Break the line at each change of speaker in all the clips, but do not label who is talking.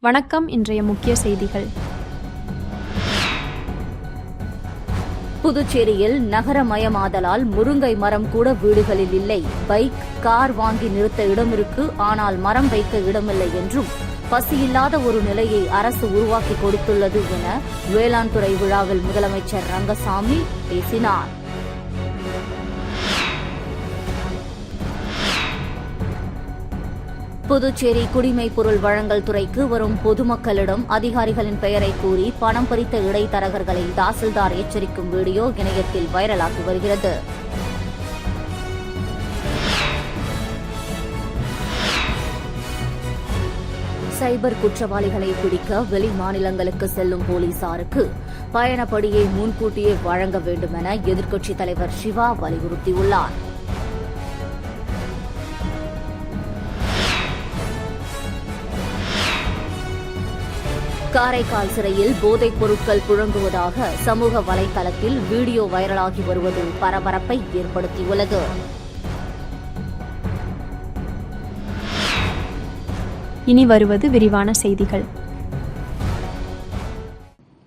வணக்கம். இன்றைய முக்கிய செய்திகள்.
புதுச்சேரியில் நகரமயமாதலால் முருங்கை மரம் கூட வீடுகளில் இல்லை. பைக், கார் வாங்கி நிறுத்த இடம் இருக்கு, ஆனால் மரம் வைக்க இடமில்லை என்றும் பசியில்லாத ஒரு நிலையை அரசு உருவாக்கி கொடுத்துள்ளது என வேளாண் துறை விழாவில் முதலமைச்சர் ரங்கசாமி பேசினார். புதுச்சேரி குடிமைப் பொருள் வழங்கல் துறைக்கு வரும் பொதுமக்களிடம் அதிகாரிகளின் பெயரை கூறி பணம் பறித்த இடைத்தரகர்களை தாசில்தார் எச்சரிக்கும் வீடியோ இணையத்தில் வைரலாகி வருகிறது. சைபர் குற்றவாளிகளை பிடிக்க வெளி மாநிலங்களுக்கு செல்லும் போலீசாருக்கு பயணப்படியை முன்கூட்டியே வழங்க வேண்டுமென எதிர்க்கட்சித் தலைவர் சிவா வலியுறுத்தியுள்ளார். காரைக்கால் சிறையில் போதைப் பொருட்கள் புழங்குவதாக சமூக வலைதளத்தில் வீடியோ வைரலாகி வருவது பரபரப்பை ஏற்படுத்தியுள்ளது.
இனி வருவது விரிவான செய்திகள்.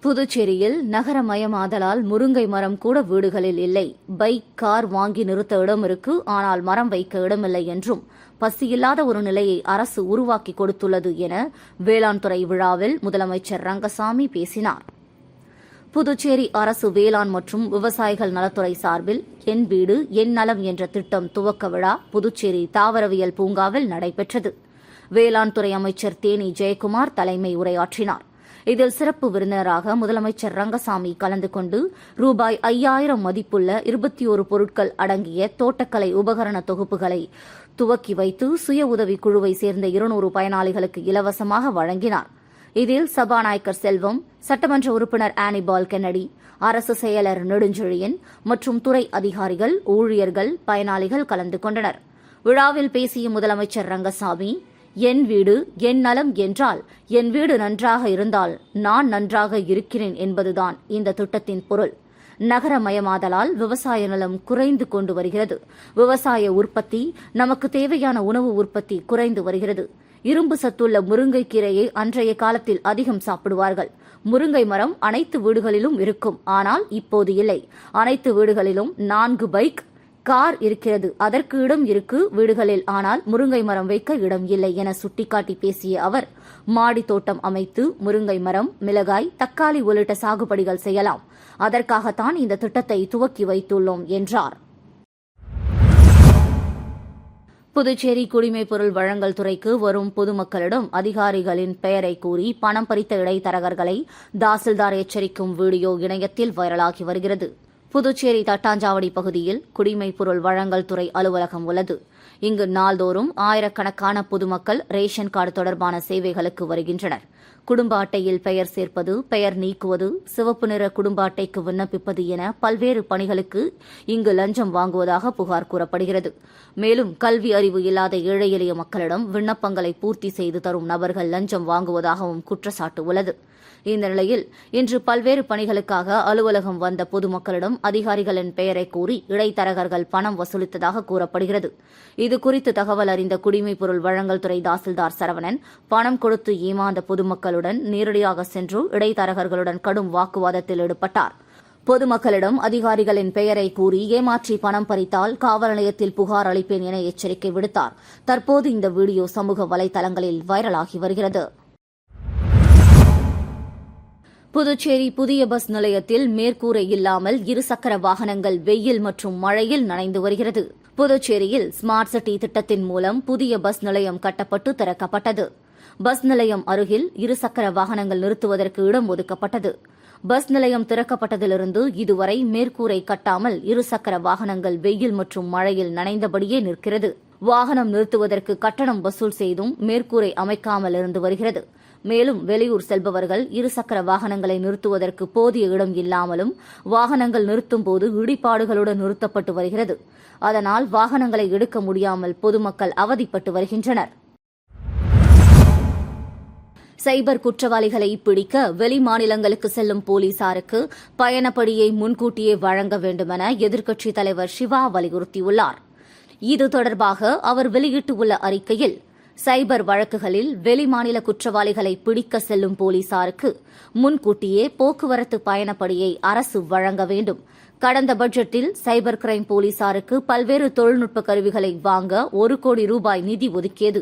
புதுச்சேரியில் நகரமயமாதலால் முருங்கை மரம் கூட வீடுகளில் இல்லை. பைக், கார் வாங்கி நிறுத்த இடம் இருக்கு, ஆனால் மரம் வைக்க இடமில்லை என்றும் பசியில்லாத ஒரு நிலையை அரசு உருவாக்கி கொடுத்துள்ளது என வேளாண் துறை விழாவில் முதலமைச்சர் ரங்கசாமி பேசினார். புதுச்சேரி அரசு வேளாண் மற்றும் விவசாயிகள் நலத்துறை சார்பில் என் வீடு என் நலம் என்ற திட்டம் துவக்க விழா புதுச்சேரி தாவரவியல் பூங்காவில் நடைபெற்றது. வேளாண் துறை அமைச்சர் தேனி ஜெயக்குமார் தலைமை உரையாற்றினார். இதில் சிறப்பு விருந்தினராக முதலமைச்சர் ரங்கசாமி கலந்து கொண்டு ரூபாய் 5000 மதிப்புள்ள 21 பொருட்கள் அடங்கிய தோட்டக்கலை உபகரண தொகுப்புகளை துவக்கி வைத்து சுய உதவிக் குழுவை சேர்ந்த 200 பயனாளிகளுக்கு இலவசமாக வழங்கினார். இதில் சபாநாயகர் செல்வம், சட்டமன்ற உறுப்பினர் ஆனிபால் கென்னடி, அரசு செயலர் நெடுஞ்செழியன் மற்றும் துறை அதிகாரிகள், ஊழியர்கள், பயனாளிகள் கலந்து கொண்டனர். விழாவில் பேசிய முதலமைச்சர் ரங்கசாமி, என் வீடு என் நலம் என்றால் என் வீடு நன்றாக இருந்தால் நான் நன்றாக இருக்கிறேன் என்பதுதான் இந்த திட்டத்தின் பொருள். நகரமயமாதலால் விவசாய நிலம் குறைந்து கொண்டு வருகிறது. விவசாய உற்பத்தி, நமக்கு தேவையான உணவு உற்பத்தி குறைந்து வருகிறது. இரும்பு சத்துள்ள முருங்கைக்கீரையை அன்றைய காலத்தில் அதிகம் சாப்பிடுவார்கள். முருங்கை மரம் அனைத்து வீடுகளிலும் இருக்கும், ஆனால் இப்போது இல்லை. அனைத்து வீடுகளிலும் 4 பைக், கார் இருக்கிறது. அதற்கு இடம் இருக்கு வீடுகளில், ஆனால் முருங்கை மரம் வைக்க இடம் இல்லை என சுட்டிக்காட்டி பேசிய அவர், மாடி தோட்டம் அமைத்து முருங்கை மரம், மிளகாய், தக்காளி உள்ளிட்ட சாகுபடிகள் செய்யலாம். அதற்காகத்தான் இந்த திட்டத்தை துவக்கி வைத்துள்ளோம் என்றார். புதுச்சேரி குடிமைப் பொருள் வழங்கல் துறைக்கு வரும் பொதுமக்களிடம் அதிகாரிகளின் பெயரை கூறி பணம் பறித்த இடைத்தரகர்களை தாசில்தார் எச்சரிக்கும் வீடியோ இணையத்தில் வைரலாகி வருகிறது. புதுச்சேரி தட்டாஞ்சாவடி பகுதியில் குடிமைப் பொருள் வழங்கல் துறை அலுவலகம் உள்ளது. இங்கு நாள்தோறும் ஆயிரக்கணக்கான பொதுமக்கள் ரேஷன் கார்டு தொடர்பான சேவைகளுக்கு வருகின்றனர். குடும்ப அட்டையில் பெயர் சேர்ப்பது, பெயர் நீக்குவது, சிவப்பு நிற குடும்ப அட்டைக்கு விண்ணப்பிப்பது என பல்வேறு பணிகளுக்கு இங்கு லஞ்சம் வாங்குவதாக புகார் கூறப்படுகிறது. மேலும் கல்வி அறிவு இல்லாத ஏழை எளிய மக்களிடம் விண்ணப்பங்களை பூர்த்தி செய்து தரும் நபர்கள் லஞ்சம் வாங்குவதாகவும் குற்றச்சாட்டு உள்ளது. இந்த நிலையில் இன்று பல்வேறு பணிகளுக்காக அலுவலகம் வந்த பொதுமக்களிடம் அதிகாரிகளின் பெயரை கூறி இடைத்தரகர்கள் பணம் வசூலித்ததாக கூறப்படுகிறது. இதுகுறித்து தகவல் அறிந்த குடிமைப் பொருள் வழங்கல் துறை தாசில்தார் சரவணன் பணம் கொடுத்து ஏமாந்த பொதுமக்களுடன் நேரடியாக சென்று இடைத்தரகர்களுடன் கடும் வாக்குவாதத்தில் ஈடுபட்டார். பொதுமக்களிடம் அதிகாரிகளின் பெயரை கூறி ஏமாற்றி பணம் பறித்தால் காவல் நிலையத்தில் புகார் அளிப்பேன் என எச்சரிக்கை விடுத்தார். தற்போது இந்த வீடியோ சமூக வலைதளங்களில் வைரலாகி வருகிறது. புதுச்சேரி புதிய பஸ் நிலையத்தில் மேற்கூரை இல்லாமல் இருசக்கர வாகனங்கள் வெயில் மற்றும் மழையில் நனைந்து வருகிறது. புதுச்சேரியில் ஸ்மார்ட் சிட்டி திட்டத்தின் மூலம் புதிய பஸ் நிலையம் கட்டப்பட்டு திறக்கப்பட்டது. பஸ் நிலையம் அருகில் இருசக்கர வாகனங்கள் நிறுத்துவதற்கு இடம் ஒதுக்கப்பட்டது. பஸ் நிலையம் திறக்கப்பட்டதிலிருந்து இதுவரை மேற்கூரை கட்டாமல் இருசக்கர வாகனங்கள் வெயில் மற்றும் மழையில் நனைந்தபடியே நிற்கிறது. வாகனம் நிறுத்துவதற்கு கட்டணம் வசூல் செய்தும் மேற்கூரை அமைக்காமல் இருந்து வருகிறது. மேலும் வெளியூர் செல்பவர்கள் இருசக்கர வாகனங்களை நிறுத்துவதற்கு போதிய இடம் இல்லாமலும் வாகனங்கள் நிறுத்தும் போது இடிபாடுகளுடன் நிறுத்தப்பட்டு வருகிறது. அதனால் வாகனங்களை எடுக்க முடியாமல் பொதுமக்கள் அவதிப்பட்டு வருகின்றனர். சைபர் குற்றவாளிகளை பிடிக்க வெளி மாநிலங்களுக்கு செல்லும் போலீசாருக்கு பயணப்படியை முன்கூட்டியே வழங்க வேண்டுமென எதிர்க்கட்சித் தலைவர் சிவா வலியுறுத்தியுள்ளார். இது தொடர்பாக அவர் வெளியிட்டுள்ள அறிக்கையில், சைபர் வழக்குகளில் வெளிமாநில குற்றவாளிகளை பிடிக்க செல்லும் போலீசாருக்கு முன்கூட்டியே போக்குவரத்து பயணப்படியை அரசு வழங்க வேண்டும். கடந்த பட்ஜெட்டில் சைபர் கிரைம் போலீசாருக்கு பல்வேறு தொழில்நுட்ப கருவிகளை வாங்க 1 கோடி ரூபாய் நிதி ஒதுக்கியது.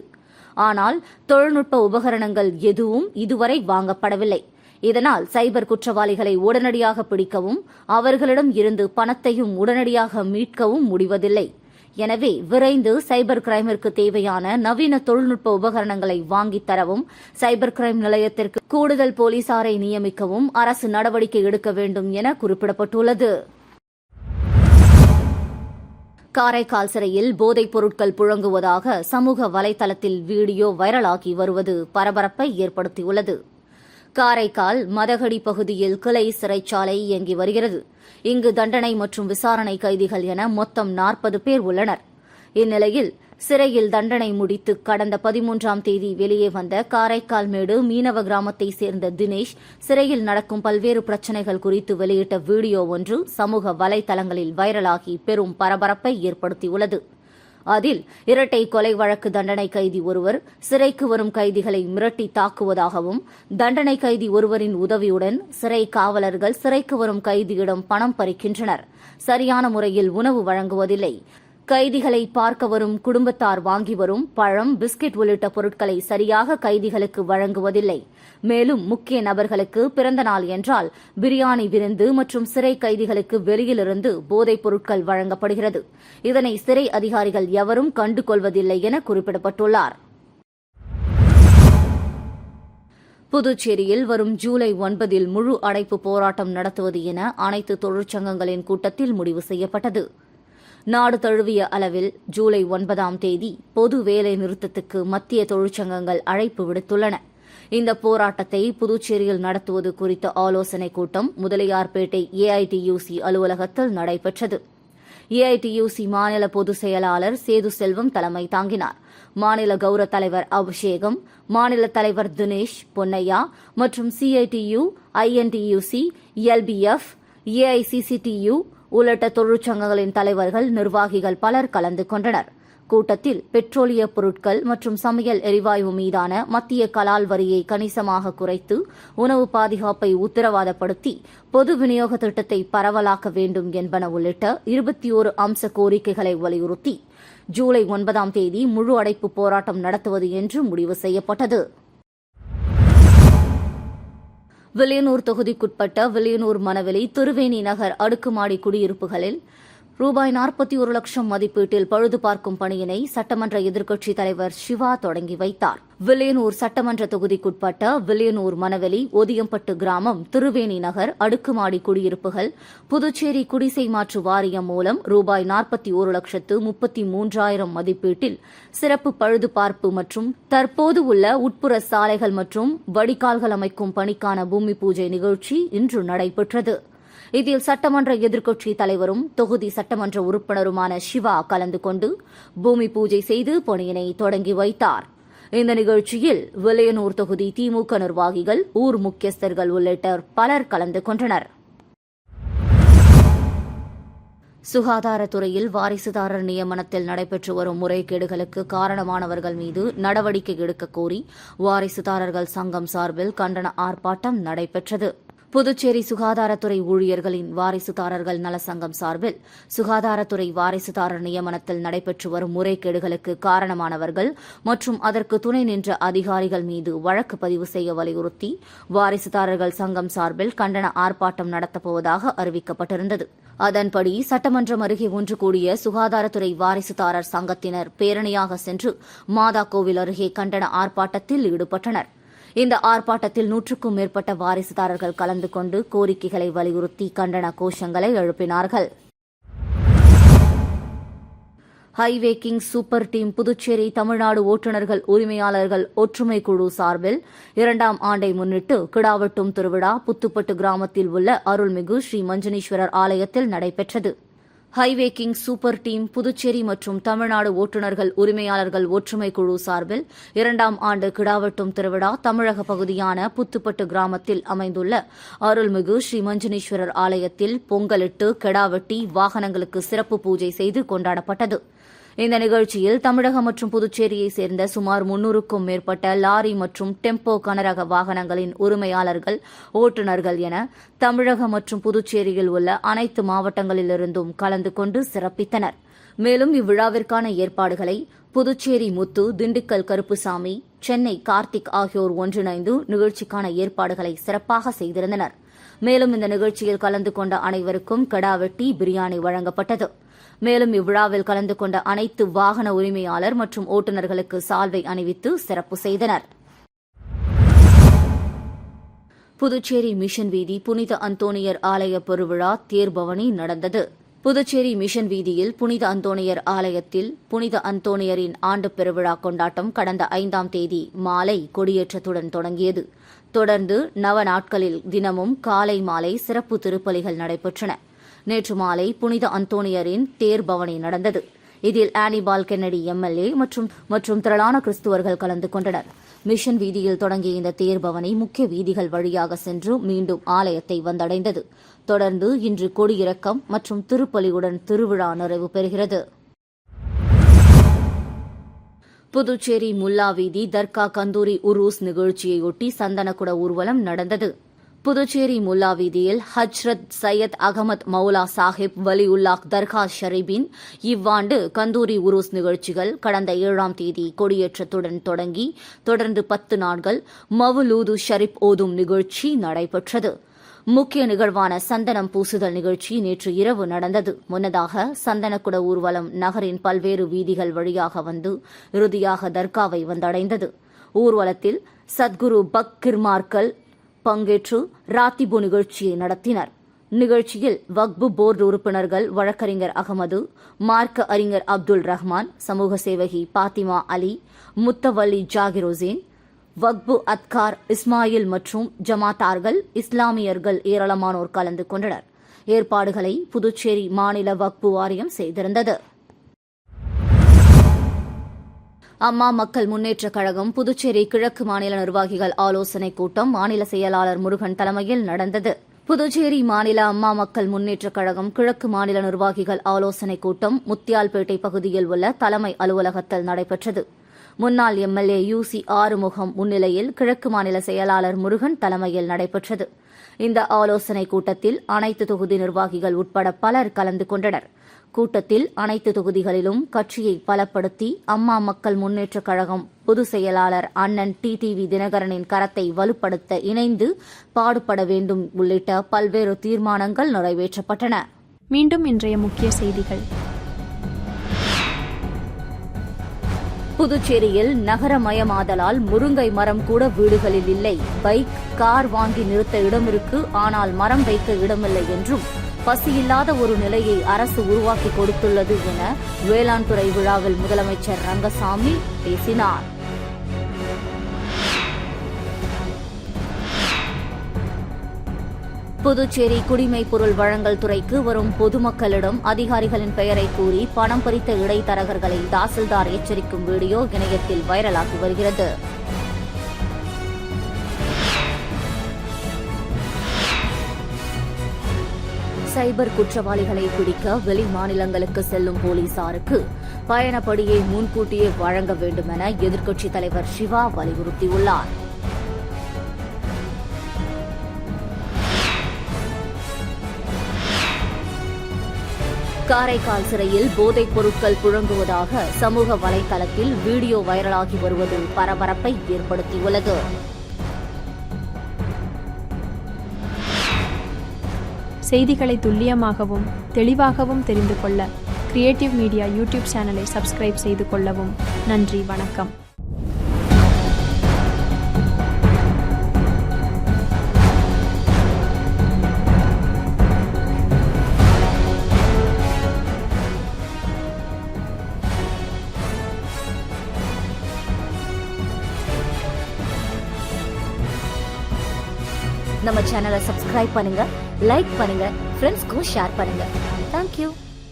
ஆனால் தொழில்நுட்ப உபகரணங்கள் எதுவும் இதுவரை வாங்கப்படவில்லை. இதனால் சைபர் குற்றவாளிகளை உடனடியாக பிடிக்கவும் அவர்களிடம் இருந்து பணத்தையும் உடனடியாக மீட்கவும் முடிவதில்லை. எனவே விரைந்து சைபர் கிரைமிற்கு தேவையான நவீன தொழில்நுட்ப உபகரணங்களை வாங்கித் தரவும், சைபர் கிரைம் நிலையத்திற்கு கூடுதல் போலீசாரை நியமிக்கவும் அரசு நடவடிக்கை எடுக்க வேண்டும் என குறிப்பிடப்பட்டுள்ளது. காரைக்கால் சிறையில் போதைப் பொருட்கள் புழங்குவதாக சமூக வலைதளத்தில் வீடியோ வைரலாகி வருவது பரபரப்பை ஏற்படுத்தியுள்ளது. காரைக்கால் மதகடி பகுதியில் கிளை சிறைச்சாலை இயங்கி வருகிறது. இங்கு தண்டனை மற்றும் விசாரணை கைதிகள் என மொத்தம் 40 பேர் உள்ளனர். இந்நிலையில் சிறையில் தண்டனை முடித்து கடந்த 13ஆம் தேதி வெளியே வந்த காரைக்கால் மேடு மீனவ கிராமத்தைச் சேர்ந்த தினேஷ் சிறையில் நடக்கும் பல்வேறு பிரச்சினைகள் குறித்து வெளியிட்ட வீடியோ ஒன்று சமூக வலைதளங்களில் வைரலாகி பெரும் பரபரப்பை ஏற்படுத்தியுள்ளது. அதில் இரட்டை கொலை வழக்கு தண்டனை கைதி ஒருவர் சிறைக்கு வரும் கைதிகளை மிரட்டி தாக்குவதாகவும், தண்டனை கைதி ஒருவரின் உதவியுடன் சிறை காவலர்கள் சிறைக்கு வரும் கைதியிடம் பணம் பறிக்கின்றனர், சரியான முறையில் உணவு வழங்குவதில்லை, கைதிகளை பார்க்க வரும் குடும்பத்தார் வாங்கி வரும் பழம், பிஸ்கெட் உள்ளிட்ட பொருட்களை சரியாக கைதிகளுக்கு வழங்குவதில்லை. மேலும் முக்கிய நபர்களுக்கு பிறந்த நாள் என்றால் பிரியாணி விருந்து மற்றும் சிறை கைதிகளுக்கு வெளியிலிருந்து போதைப் பொருட்கள் வழங்கப்படுகிறது. இதனை சிறை அதிகாரிகள் எவரும் கண்டுகொள்வதில்லை என குறிப்பிடப்பட்டுள்ளார். புதுச்சேரியில் வரும் ஜூலை 9 முழு அடைப்பு போராட்டம் நடத்துவது என அனைத்து தொழிற்சங்கங்களின் கூட்டத்தில் முடிவு செய்யப்பட்டது. நாடு தழுவிய அளவில் ஜூலை 9ஆம் தேதி பொது வேலை நிறுத்தத்துக்கு மத்திய தொழிற்சங்கங்கள் அழைப்பு விடுத்துள்ளன. இந்த போராட்டத்தை புதுச்சேரியில் நடத்துவது குறித்த ஆலோசனைக் கூட்டம் முதலியார்பேட்டை ஏஐடியூசி அலுவலகத்தில் நடைபெற்றது. ஏஐடியூசி மாநில பொதுச் செயலாளர் சேது செல்வம் தலைமை தாங்கினார். மாநில கௌரவ தலைவர் அபிஷேகம், மாநில தலைவர் தினேஷ் பொன்னையா மற்றும் சிஐடியு, ஐஎன்டியூசி, எல்பிஎஃப், ஏஐசிசிடியு உள்ளிட்ட தொழிற்சங்கங்களின் தலைவர்கள், நிர்வாகிகள் பலர் கலந்து கொண்டனர். கூட்டத்தில் பெட்ரோலிய பொருட்கள் மற்றும் சமையல் எரிவாயு மீதான மத்திய கலால் வரியை கணிசமாக குறைத்து உணவு பாதுகாப்பை உத்தரவாதப்படுத்தி பொது விநியோக திட்டத்தை பரவலாக்க வேண்டும் என்பன உள்ளிட்ட 21 அம்ச கோரிக்கைகளை வலியுறுத்தி ஜூலை 9ஆம் தேதி முழு அடைப்பு போராட்டம் நடத்துவது என்று முடிவு செய்யப்பட்டது. வில்லியனூர் தொகுதிக்குட்பட்ட வில்லியனூர் மணவெளி திருவேணி நகர் அடுக்குமாடி குடியிருப்புகளில் ரூபாய் 41 லட்சம் மதிப்பீட்டில் பழுது பார்க்கும் பணியினை சட்டமன்ற எதிர்க்கட்சித் தலைவர் சிவா தொடங்கி வைத்தார். வில்லியனூர் சட்டமன்ற தொகுதிக்குட்பட்ட வில்லியனூர் மணவெளி ஒதியம்பட்டு கிராமம் திருவேணி நகர் அடுக்குமாடி குடியிருப்புகள் புதுச்சேரி குடிசை மாற்று வாரியம் மூலம் ரூபாய் 41,33,000 மதிப்பீட்டில் சிறப்பு பழுது பார்ப்பு மற்றும் தற்போது உள்ள உட்புற சாலைகள் மற்றும் வடிகால்கள் அமைக்கும் பணிக்கான பூமி பூஜை நிகழ்ச்சி இன்று நடைபெற்றது. இதில் சட்டமன்ற எதிர்க்கட்சித் தலைவரும் தொகுதி சட்டமன்ற உறுப்பினருமான சிவா கலந்து கொண்டு பூமி பூஜை செய்து பணியினை தொடங்கி வைத்தார். இந்த நிகழ்ச்சியில் வில்லியனூர் தொகுதி திமுக நிர்வாகிகள், ஊர் முக்கியஸ்தர்கள் உள்ளிட்ட பலர் கலந்து கொண்டனர். சுகாதாரத்துறையில் வாரிசுதாரர் நியமனத்தில் நடைபெற்று வரும் முறைகேடுகளுக்கு காரணமானவர்கள் மீது நடவடிக்கை எடுக்க கோரி வாரிசுதாரர்கள் சங்கம் சார்பில் கண்டன ஆர்ப்பாட்டம் நடைபெற்றது. புதுச்சேரி சுகாதாரத்துறை ஊழியர்களின் வாரிசுதாரர்கள் நலசங்கம் சார்பில் சுகாதாரத்துறை வாரிசுதாரர் நியமனத்தில் நடைபெற்று வரும் முறைகேடுகளுக்கு காரணமானவர்கள் மற்றும் அதற்கு துணை நின்ற அதிகாரிகள் மீது வழக்கு பதிவு செய்ய வலியுறுத்தி வாரிசுதாரர்கள் சங்கம் சார்பில் கண்டன ஆர்ப்பாட்டம் நடத்தப்போவதாக அறிவிக்கப்பட்டிருந்தது. அதன்படி சட்டமன்றம் அருகே ஒன்று கூடிய சுகாதாரத்துறை வாரிசுதாரர் சங்கத்தினர் பேரணியாக சென்று மாதா கோவில் அருகே கண்டன ஆர்ப்பாட்டத்தில் ஈடுபட்டனர். இந்த ஆர்ப்பாட்டத்தில் 100க்கும் மேற்பட்ட வாரிசுதாரர்கள் கலந்து கொண்டு கோரிக்கைகளை வலியுறுத்தி கண்டன கோஷங்களை எழுப்பினார்கள். Highway king super team Puducherry Tamil Nadu ஓட்டுநர்கள் உரிமையாளர்கள் ஒற்றுமை குழு சார்பில் 2ஆம் ஆண்டை முன்னிட்டு கிடாவெட்டும் திருவிழா புத்துப்பட்டு கிராமத்தில் உள்ள அருள்மிகு ஸ்ரீ மஞ்சனீஸ்வரர் ஆலயத்தில் நடைபெற்றது. Highway king super team Puducherry மற்றும் தமிழ்நாடு ஓட்டுநர்கள் உரிமையாளர்கள் ஒற்றுமை குழு சார்பில் 2ஆம் ஆண்டு கிடாவெட்டும் திருவிழா தமிழக பகுதியான புத்துப்பட்டு கிராமத்தில் அமைந்துள்ள அருள்மிகு ஸ்ரீ மஞ்சனீஸ்வரர் ஆலயத்தில் பொங்கலிட்டு கெடாவெட்டி வாகனங்களுக்கு சிறப்பு பூஜை செய்து கொண்டாடப்பட்டது. இந்த நிகழ்ச்சியில் தமிழகம் மற்றும் புதுச்சேரியை சேர்ந்த சுமார் 300க்கும் மேற்பட்ட லாரி மற்றும் டெம்போ கனரக வாகனங்களின் உரிமையாளர்கள், ஓட்டுநர்கள் என தமிழகம் மற்றும் புதுச்சேரியில் உள்ள அனைத்து மாவட்டங்களிலிருந்தும் கலந்து கொண்டு சிறப்பித்தனர். மேலும் இவ்விழாவிற்கான ஏற்பாடுகளை புதுச்சேரி முத்து, திண்டுக்கல் கருப்புசாமி, சென்னை கார்த்திக் ஆகியோர் ஒன்றிணைந்து நிகழ்ச்சிக்கான ஏற்பாடுகளை சிறப்பாக செய்திருந்தனர். மேலும் இந்த நிகழ்ச்சியில் கலந்து கொண்ட அனைவருக்கும் கடா வெட்டி, பிரியாணி வழங்கப்பட்டது. மேலும் இவ்விழாவில் கலந்து கொண்ட அனைத்து வாகன உரிமையாளர் மற்றும் ஓட்டுநர்களுக்கு சால்வை அணிவித்து சிறப்பு செய்தனர். புதுச்சேரி மிஷன் வீதி புனித அந்தோணியர் ஆலய பெருவிழா தேர்பவனி நடந்தது. புதுச்சேரி மிஷன் வீதியில் புனித அந்தோணியர் ஆலயத்தில் புனித அந்தோணியரின் ஆண்டு பெருவிழா கொண்டாட்டம் கடந்த 5ஆம் தேதி மாலை கொடியேற்றத்துடன் தொடங்கியது. தொடர்ந்து நவ நாட்களில் தினமும் காலை மாலை சிறப்பு திருப்பலிகள் நடைபெற்றன. நேற்று மாலை புனித அந்தோணியரின் தேர்பவனி நடந்தது. இதில் ஆனிபால் கென்னடி எம்எல்ஏ மற்றும் திரளான கிறிஸ்துவர்கள் கலந்து கொண்டனர். மிஷன் வீதியில் தொடங்கிய இந்த தேர்பவனி முக்கிய வீதிகள் வழியாக சென்று மீண்டும் ஆலயத்தை வந்தடைந்தது. தொடர்ந்து இன்று கொடியிறக்கம் மற்றும் திருப்பலியுடன் திருவிழா நிறைவு பெறுகிறது. புதுச்சேரி முல்லா வீதி தர்கா கந்தூரி உருஸ் நிகழ்ச்சியையொட்டி சந்தனக்குட ஊர்வலம் நடந்தது. புதுச்சேரி முல்லா வீதியில் ஹஜ்ரத் சையத் அகமத் மௌலா சாஹிப் வலியுல்லாஹ் தர்கா ஷரீபின் இவ்வாண்டு கந்தூரி உருஸ் நிகழ்ச்சிகள் கடந்த 7ஆம் தேதி கொடியேற்றத்துடன் தொடங்கி தொடர்ந்து 10 நாட்கள் மவுலூது ஷரீப் ஓதும் நிகழ்ச்சி நடைபெற்றது. முக்கிய நிகழ்வான சந்தனம் பூசுதல் நிகழ்ச்சி நேற்று இரவு நடந்தது. முன்னதாக சந்தனக்குட ஊர்வலம் நகரின் பல்வேறு வீதிகள் வழியாக வந்து இறுதியாக தர்காவை வந்தடைந்தது. ஊர்வலத்தில் சத்குரு பக் கிர்மார்கள் பங்கேற்று ராத்திபு நிகழ்ச்சியை நடத்தினர். நிகழ்ச்சியில் வக்பு போர்டு உறுப்பினர்கள் வழக்கறிஞர் அகமது, மார்க்க அறிஞர் அப்துல் ரஹ்மான், சமூக சேவகி பாத்திமா அலி, முத்தவல்லி ஜாகிர் உசேன், வக்பு அத்கார் இஸ்மாயில் மற்றும் ஜமாத்தார்கள், இஸ்லாமியர்கள் ஏராளமானோர் கலந்து கொண்டனர். ஏற்பாடுகளை புதுச்சேரி மாநில வக்பு வாரியம் செய்திருந்தது. அம்மா மக்கள் முன்னேற்றக் கழகம் புதுச்சேரி கிழக்கு மாநில நிர்வாகிகள் ஆலோசனைக் கூட்டம் மாநில செயலாளர் முருகன் தலைமையில் நடந்தது. புதுச்சேரி மாநில அம்மா மக்கள் முன்னேற்றக் கழகம் கிழக்கு மாநில நிர்வாகிகள் ஆலோசனைக் கூட்டம் முத்தியால்பேட்டை பகுதியில் உள்ள தலைமை அலுவலகத்தில் நடைபெற்றது. முன்னாள் எம்எல்ஏ யூசி ஆறுமுகம் முன்னிலையில் கிழக்கு மாநில செயலாளர் முருகன் தலைமையில் நடைபெற்றது. இந்த ஆலோசனைக் கூட்டத்தில் அனைத்து தொகுதி நிர்வாகிகள் உட்பட பலர் கலந்து கொண்டனர். கூட்டத்தில் அனைத்து தொகுதிகளிலும் கட்சியை பலப்படுத்தி அம்மா மக்கள் முன்னேற்றக் கழகம் பொதுச் செயலாளர் அண்ணன் டிடிவி தினகரனின் கரத்தை வலுப்படுத்த இணைந்து பாடுபட வேண்டும் உள்ளிட்ட பல்வேறு தீர்மானங்கள் நிறைவேற்றப்பட்டன.
மீண்டும் இன்றைய முக்கிய செய்திகள்.
புதுச்சேரியில் நகரமயமாதலால் முருங்கை மரம் கூட வீடுகளில் இல்லை. பைக், கார் வாங்கி நிறுத்த இடம் இருக்கு, ஆனால் மரம் வைக்க இடமில்லை என்றும் பசியில்லாத ஒரு நிலையை அரசு உருவாக்கி கொடுத்துள்ளது என வேளாண் துறை விழாவில் முதலமைச்சர் ரங்கசாமி பேசினார். புதுச்சேரி குடிமைப் பொருள் வழங்கல் துறைக்கு வரும் பொதுமக்களிடம் அதிகாரிகளின் பெயரை கூறி பணம் பறித்த இடைத்தரகர்களை தாசில்தார் எச்சரிக்கும் வீடியோ இணையத்தில் வைரலாகி வருகிறது. சைபர் குற்றவாளிகளை பிடிக்க வெளி மாநிலங்களுக்கு செல்லும் போலீசாருக்கு பயணப்படியை முன்கூட்டியே வழங்க வேண்டும் என எதிர்க்கட்சித் தலைவர் சிவா வலியுறுத்தியுள்ளார். காரைக்கால் சிறையில் போதைப் பொருட்கள் புழங்குவதாக சமூக வலைதளத்தில் வீடியோ வைரலாகி வருவது பரபரப்பை ஏற்படுத்தியுள்ளது.
செய்திகளை துல்லியமாகவும் தெளிவாகவும் தெரிந்து கொள்ள கிரியேட்டிவ் மீடியா யூடியூப் சேனலை சப்ஸ்கிரைப் செய்து கொள்ளவும். நன்றி, வணக்கம்.
நம்ம சேனலை சப்ஸ்கிரைப் பண்ணுங்க, லைக் பண்ணுங்க, ஃப்ரெண்ட்ஸ்க்கும் ஷேர் பண்ணுங்க. தேங்க்யூ.